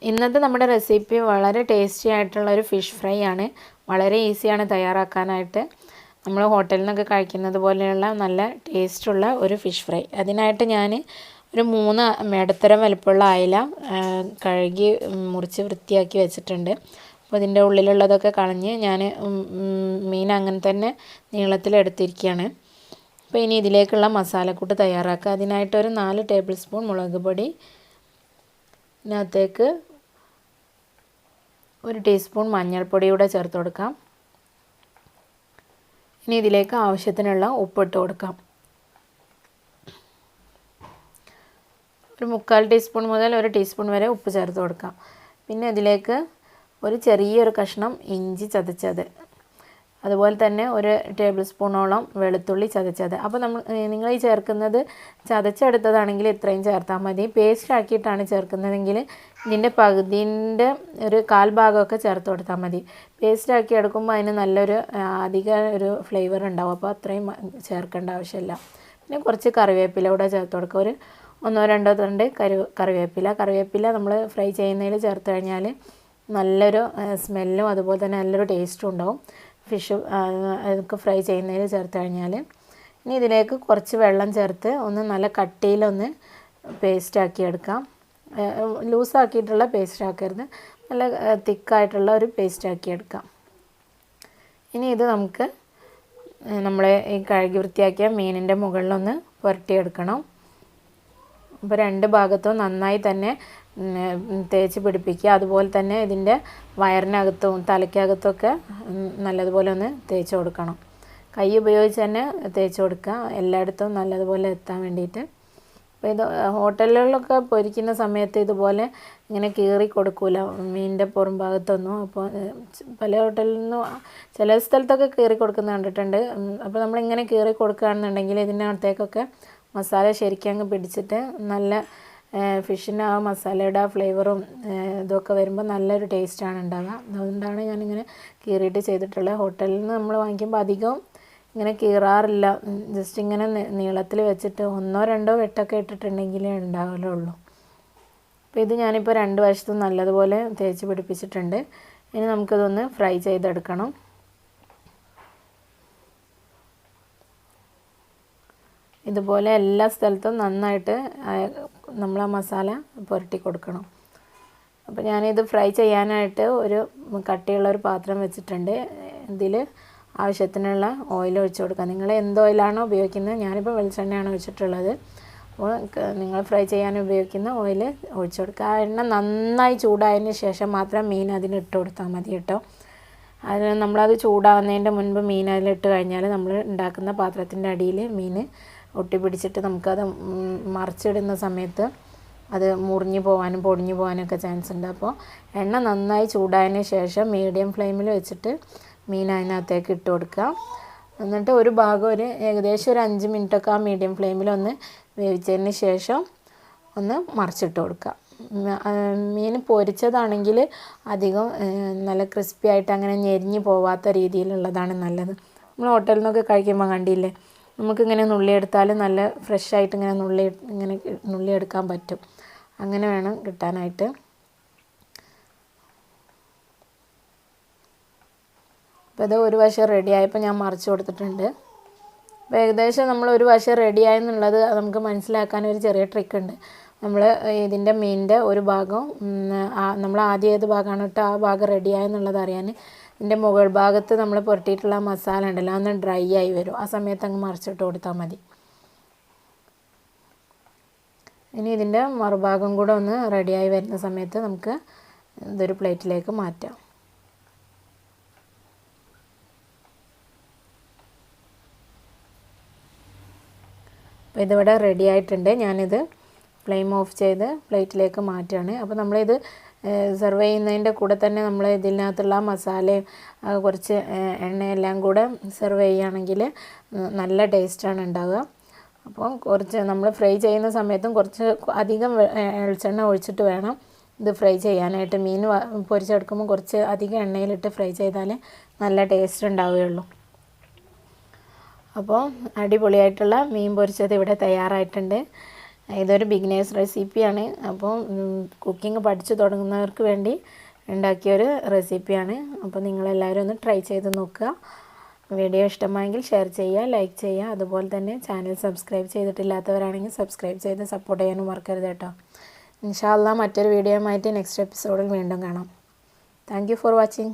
ഇന്നത്തെ നമ്മുടെ റെസിപ്പി വളരെ ടേസ്റ്റി ആയിട്ടുള്ള ഒരു ഫിഷ് ഫ്രൈ ആണ്. വളരെ ഈസിയാണ് തയ്യാറാക്കാനായിട്ട്. നമ്മൾ ഹോട്ടലിൽ നിന്നൊക്കെ കഴിക്കുന്നത് പോലെയുള്ള നല്ല ടേസ്റ്റുള്ള ഒരു ഫിഷ് ഫ്രൈ. അതിനായിട്ട് ഞാൻ ഒരു 3 ഇടത്തരം വലുപ്പമുള്ള അയല കഴുകി മുറിച്ച് വൃത്തിയാക്കി വെച്ചിട്ടുണ്ട്. അപ്പോൾ ഇതിൻ്റെ ഉള്ളിലുള്ളതൊക്കെ കളഞ്ഞ് ഞാൻ മീൻ അങ്ങനെ തന്നെ നീളത്തിലെടുത്തിരിക്കുകയാണ്. അപ്പോൾ ഇനി ഇതിലേക്കുള്ള മസാലക്കൂട്ട് തയ്യാറാക്കുക. അതിനായിട്ടൊരു 4 ടേബിൾ സ്പൂൺ മുളക് പൊടി, ഇതിനകത്തേക്ക് 1 ടീസ്പൂൺ മഞ്ഞൾപ്പൊടി കൂടെ ചേർത്ത് കൊടുക്കാം. ഇനി ഇതിലേക്ക് ആവശ്യത്തിനുള്ള ഉപ്പിട്ട് കൊടുക്കാം. ഒരു 3/4 ടീസ്പൂൺ മുതൽ 1 ടീസ്പൂൺ വരെ ഉപ്പ് ചേർത്ത് കൊടുക്കാം. പിന്നെ ഇതിലേക്ക് ഒരു ചെറിയൊരു കഷ്ണം ഇഞ്ചി ചതച്ചത്, അതുപോലെ തന്നെ 1 ടേബിൾ സ്പൂണോളം വെളുത്തുള്ളി ചതച്ചത്. അപ്പോൾ നിങ്ങൾ ഈ ചേർക്കുന്നത് ചതച്ചെടുത്തതാണെങ്കിൽ ഇത്രയും ചേർത്താൽ മതി. പേസ്റ്റ് ആക്കിയിട്ടാണ് ചേർക്കുന്നതെങ്കിൽ ഇതിൻ്റെ പകുതിൻ്റെ ഒരു 1/4 ഭാഗമൊക്കെ ചേർത്ത് കൊടുത്താൽ മതി. പേസ്റ്റ് ആക്കി എടുക്കുമ്പോൾ അതിന് നല്ലൊരു അധിക ഒരു ഫ്ലേവർ ഉണ്ടാവും. അപ്പോൾ അത്രയും ചേർക്കേണ്ട ആവശ്യമില്ല. പിന്നെ കുറച്ച് കറിവേപ്പില കൂടെ ചേർത്ത് കൊടുക്കുക. ഒരു 1-2 തണ്ട് കറിവേപ്പില നമ്മൾ ഫ്രൈ ചെയ്യുന്നതിൽ ചേർത്ത് കഴിഞ്ഞാൽ നല്ലൊരു സ്മെല്ലും അതുപോലെ തന്നെ നല്ലൊരു ടേസ്റ്റും ഉണ്ടാവും. ഫിഷ് അതൊക്കെ ഫ്രൈ ചെയ്യുന്നതിൽ ചേർത്ത് കഴിഞ്ഞാൽ. ഇനി ഇതിലേക്ക് കുറച്ച് വെള്ളം ചേർത്ത് ഒന്ന് നല്ല കട്ടിയിലൊന്ന് പേസ്റ്റാക്കി എടുക്കാം. ലൂസാക്കിയിട്ടുള്ള പേസ്റ്റ് ആക്കരുത്, നല്ല തിക്കായിട്ടുള്ള ഒരു പേസ്റ്റാക്കി എടുക്കാം. ഇനി ഇത് നമുക്ക് നമ്മളെ ഈ കഴുകി വൃത്തിയാക്കിയ മീനിൻ്റെ മുകളിലൊന്ന് പുരട്ടിയെടുക്കണം. അപ്പോൾ 2 ഭാഗത്തും നന്നായി തന്നെ തേച്ച് പിടിപ്പിക്കുക. അതുപോലെ തന്നെ ഇതിൻ്റെ വയറിനകത്തും തലയ്ക്കകത്തൊക്കെ നല്ലതുപോലെ ഒന്ന് തേച്ച് കൊടുക്കണം. കൈ ഉപയോഗിച്ച് തന്നെ തേച്ച് കൊടുക്കുക, എല്ലായിടത്തും നല്ലതുപോലെ എത്താൻ വേണ്ടിയിട്ട്. അപ്പോൾ ഇത് ഹോട്ടലുകളിലൊക്കെ പൊരിക്കുന്ന സമയത്ത് ഇതുപോലെ ഇങ്ങനെ കീറി കൊടുക്കില്ല മീനിൻ്റെ പുറം ഭാഗത്തൊന്നും. അപ്പോൾ പല ഹോട്ടലിൽ നിന്നും ചില സ്ഥലത്തൊക്കെ കീറി കൊടുക്കുന്നത് കണ്ടിട്ടുണ്ട്. അപ്പോൾ നമ്മളിങ്ങനെ കീറി കൊടുക്കുകയാണെന്നുണ്ടെങ്കിൽ ഇതിനകത്തേക്കൊക്കെ മസാല ശരിക്കും അങ്ങ് പിടിച്ചിട്ട് നല്ല ഫിഷിന് ആ മസാലയുടെ ആ ഫ്ലേവറും ഇതൊക്കെ വരുമ്പോൾ നല്ലൊരു ടേസ്റ്റാണ് ഉണ്ടാവുക. അതുകൊണ്ടാണ് ഞാനിങ്ങനെ കീറിയിട്ട് ചെയ്തിട്ടുള്ളത്. ഹോട്ടലിൽ നിന്ന് നമ്മൾ വാങ്ങിക്കുമ്പോൾ അധികം ഇങ്ങനെ കീറാറില്ല, ജസ്റ്റ് ഇങ്ങനെ നീളത്തിൽ വെച്ചിട്ട് 1-2 വെട്ടൊക്കെ ഇട്ടിട്ടുണ്ടെങ്കിലേ ഉണ്ടാവുകയുള്ളൂ. അപ്പോൾ ഇത് ഞാനിപ്പോൾ 2 വശത്തും നല്ലതുപോലെ തേച്ച് പിടിപ്പിച്ചിട്ടുണ്ട്. ഇനി നമുക്കിതൊന്ന് ഫ്രൈ ചെയ്തെടുക്കണം. ഇതുപോലെ എല്ലാ സ്ഥലത്തും നന്നായിട്ട് നമ്മൾ ആ മസാല പുരട്ടി കൊടുക്കണം. അപ്പോൾ ഞാനിത് ഫ്രൈ ചെയ്യാനായിട്ട് ഒരു കട്ടിയുള്ളൊരു പാത്രം വെച്ചിട്ടുണ്ട്. ഇതിൽ ആവശ്യത്തിനുള്ള ഓയിൽ ഒഴിച്ച് കൊടുക്കാം. നിങ്ങൾ എന്ത് ഓയിലാണോ ഉപയോഗിക്കുന്നത്, ഞാനിപ്പോൾ വെളിച്ചെണ്ണയാണ് ഒഴിച്ചിട്ടുള്ളത്. അപ്പോൾ നിങ്ങൾ ഫ്രൈ ചെയ്യാൻ ഉപയോഗിക്കുന്ന ഓയിൽ ഒഴിച്ച് കൊടുക്കുക. ആ എണ്ണ നന്നായി ചൂടായതിന് ശേഷം മാത്രം മീൻ അതിനിട്ട് കൊടുത്താൽ മതി കേട്ടോ. അതിന് നമ്മളത് ചൂടാകുന്നതിൻ്റെ മുൻപ് മീൻ അതിലിട്ട് കഴിഞ്ഞാൽ നമ്മൾ ഉണ്ടാക്കുന്ന പാത്രത്തിൻ്റെ അടിയിൽ മീൻ ഒട്ടിപ്പിടിച്ചിട്ട് നമുക്കത് മറിച്ചിടുന്ന സമയത്ത് അത് മുറിഞ്ഞു പോകാനും പൊടിഞ്ഞു പോകാനൊക്കെ ചാൻസ് ഉണ്ട്. അപ്പോൾ എണ്ണ നന്നായി ചൂടായതിന് ശേഷം മീഡിയം ഫ്ലെയിമിൽ വെച്ചിട്ട് മീൻ അതിനകത്തേക്ക് ഇട്ട് കൊടുക്കുക. എന്നിട്ട് ഒരു ഭാഗം ഏകദേശം ഒരു 5 മിനിറ്റൊക്കെ ആ മീഡിയം ഫ്ലെയിമിൽ ഒന്ന് വേവിച്ചതിന് ശേഷം ഒന്ന് മറിച്ചിട്ട് കൊടുക്കുക. മീൻ പൊരിച്ചതാണെങ്കിൽ അധികം നല്ല ക്രിസ്പി ആയിട്ട് അങ്ങനെ ഞെരിഞ്ഞ് പോവാത്ത രീതിയിലുള്ളതാണ് നല്ലത്. നമ്മൾ ഹോട്ടലിൽ നിന്നൊക്കെ കഴിക്കുമ്പോൾ കണ്ടില്ലേ, നമുക്കിങ്ങനെ നുള്ളിയെടുത്താൽ നല്ല ഫ്രഷായിട്ട് ഇങ്ങനെ നുള്ളിയെടുക്കാൻ പറ്റും. അങ്ങനെ വേണം കിട്ടാനായിട്ട്. അപ്പോൾ ഇത് ഒരു വശം റെഡിയായപ്പോൾ ഞാൻ മറിച്ച് കൊടുത്തിട്ടുണ്ട്. അപ്പോൾ ഏകദേശം നമ്മൾ ഒരു വശം റെഡിയായെന്നുള്ളത് നമുക്ക് മനസ്സിലാക്കാൻ ഒരു ചെറിയ ട്രിക്ക് ഉണ്ട്. നമ്മൾ ഇതിൻ്റെ മീനിൻ്റെ ഒരു ഭാഗം നമ്മൾ ആദ്യം ഏത് ഭാഗമാണ് ഇട്ട് ആ ഭാഗം റെഡിയായെന്നുള്ളത് അറിയാൻ ഇതിൻ്റെ മുകൾ ഭാഗത്ത് നമ്മൾ പുരട്ടിയിട്ടുള്ള മസാല ഉണ്ടല്ലോ അതൊന്ന് ഡ്രൈ ആയി വരും. ആ സമയത്ത് അങ്ങ് മറിച്ചിട്ട് കൊടുത്താൽ മതി. ഇനി ഇതിൻ്റെ മറുഭാഗം കൂടെ ഒന്ന് റെഡിയായി വരുന്ന സമയത്ത് നമുക്ക് ഇതൊരു പ്ലേറ്റിലേക്ക് മാറ്റാം. അപ്പോൾ ഇതിവിടെ റെഡി ആയിട്ടുണ്ട്. ഞാനിത് ഫ്ലെയിം ഓഫ് ചെയ്ത് പ്ലേറ്റിലേക്ക് മാറ്റുകയാണ്. അപ്പോൾ നമ്മളിത് സെർവ് ചെയ്യുന്നതിൻ്റെ കൂടെ തന്നെ നമ്മൾ ഇതിനകത്തുള്ള മസാലയും കുറച്ച് എണ്ണയെല്ലാം കൂടെ സെർവ് ചെയ്യുകയാണെങ്കിൽ നല്ല ടേസ്റ്റാണ് ഉണ്ടാവുക. അപ്പോൾ കുറച്ച് നമ്മൾ ഫ്രൈ ചെയ്യുന്ന സമയത്തും കുറച്ച് അധികം വെളിച്ചെണ്ണ ഒഴിച്ചിട്ട് വേണം ഇത് ഫ്രൈ ചെയ്യാനായിട്ട്. മീൻ പൊരിച്ചെടുക്കുമ്പോൾ കുറച്ച് അധികം എണ്ണയിലിട്ട് ഫ്രൈ ചെയ്താൽ നല്ല ടേസ്റ്റ് ഉണ്ടാവുകയുള്ളൂ. അപ്പോൾ അടിപൊളിയായിട്ടുള്ള മീൻ പൊരിച്ചത് ഇവിടെ തയ്യാറായിട്ടുണ്ട്. ഇതൊരു ബിഗിനേഴ്സ് റെസിപ്പിയാണ്. അപ്പോൾ കുക്കിംഗ് പഠിച്ചു തുടങ്ങുന്നവർക്ക് വേണ്ടി ഉണ്ടാക്കിയൊരു റെസിപ്പിയാണ്. അപ്പോൾ നിങ്ങളെല്ലാവരും ഒന്ന് ട്രൈ ചെയ്ത് നോക്കുക. വീഡിയോ ഇഷ്ടമായെങ്കിൽ ഷെയർ ചെയ്യുക, ലൈക്ക് ചെയ്യുക. അതുപോലെ തന്നെ ചാനൽ സബ്സ്ക്രൈബ് ചെയ്തിട്ടില്ലാത്തവരാണെങ്കിൽ സബ്സ്ക്രൈബ് ചെയ്ത് സപ്പോർട്ട് ചെയ്യാനും മറക്കരുത് കേട്ടോ. ഇൻഷാ അല്ലാഹ് മറ്റൊരു വീഡിയോയുമായിട്ട് നെക്സ്റ്റ് എപ്പിസോഡിൽ വീണ്ടും കാണാം. Thank you for watching.